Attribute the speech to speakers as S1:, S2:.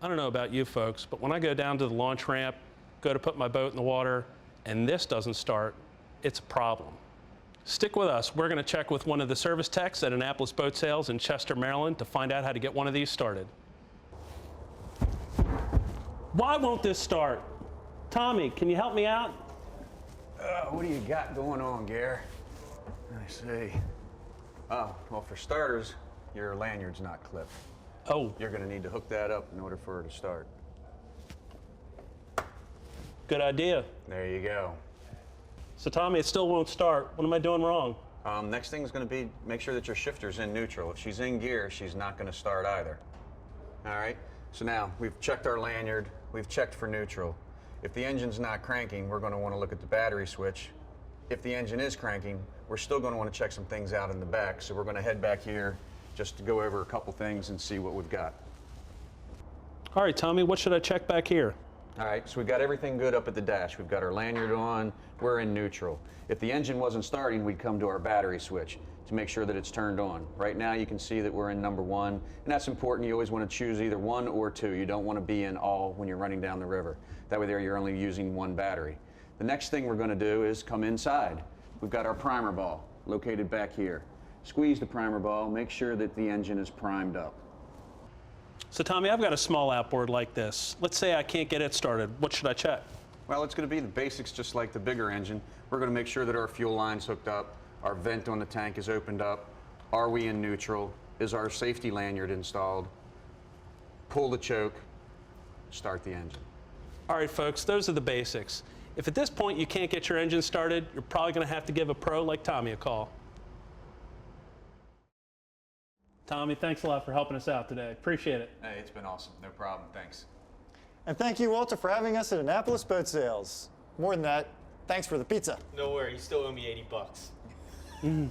S1: I don't know about you folks, but when I go down to the launch ramp, go to put my boat in the water, and this doesn't start, it's a problem. Stick with us. We're going to check with one of the service techs at Annapolis Boat Sales in Chester, Maryland to find out how to get one of these started. Why won't this start? Tommy, can you help me out?
S2: What do you got going on, Gare? I see. Oh, well, for starters, your lanyard's not clipped.
S1: Oh.
S2: You're going to need to hook that up in order for it to start.
S1: Good idea.
S2: There you go.
S1: So Tommy, it still won't start. What am I doing wrong?
S2: Next thing is going to be make sure that your shifter's in neutral. If she's in gear, she's not going to start either. All right? So now, we've checked our lanyard. We've checked for neutral. If the engine's not cranking, we're going to want to look at the battery switch. If the engine is cranking, we're still going to want to check some things out in the back. So we're going to head back here just to go over a couple things and see what we've got.
S1: All right, Tommy, what should I check back here?
S2: All right, so we've got everything good up at the dash. We've got our lanyard on, we're in neutral. If the engine wasn't starting, we'd come to our battery switch to make sure that it's turned on. Right now you can see that we're in number 1, and that's important. You always want to choose either 1 or 2. You don't want to be in all when you're running down the river. That way there you're only using 1 battery. The next thing we're going to do is come inside. We've got our primer ball located back here. Squeeze the primer ball, make sure that the engine is primed up.
S1: So Tommy, I've got a small outboard like this. Let's say I can't get it started. What should I check?
S2: Well, it's going to be the basics just like the bigger engine. We're going to make sure that our fuel line's hooked up, our vent on the tank is opened up, are we in neutral, is our safety lanyard installed, pull the choke, start the engine.
S1: All right, folks, those are the basics. If at this point you can't get your engine started, you're probably going to have to give a pro like Tommy a call. Tommy, thanks a lot for helping us out today. Appreciate it.
S2: Hey, it's been awesome. No problem. Thanks.
S3: And thank you, Walter, for having us at Annapolis Boat Sales. More than that, thanks for the pizza.
S4: No worries, you still owe me $80.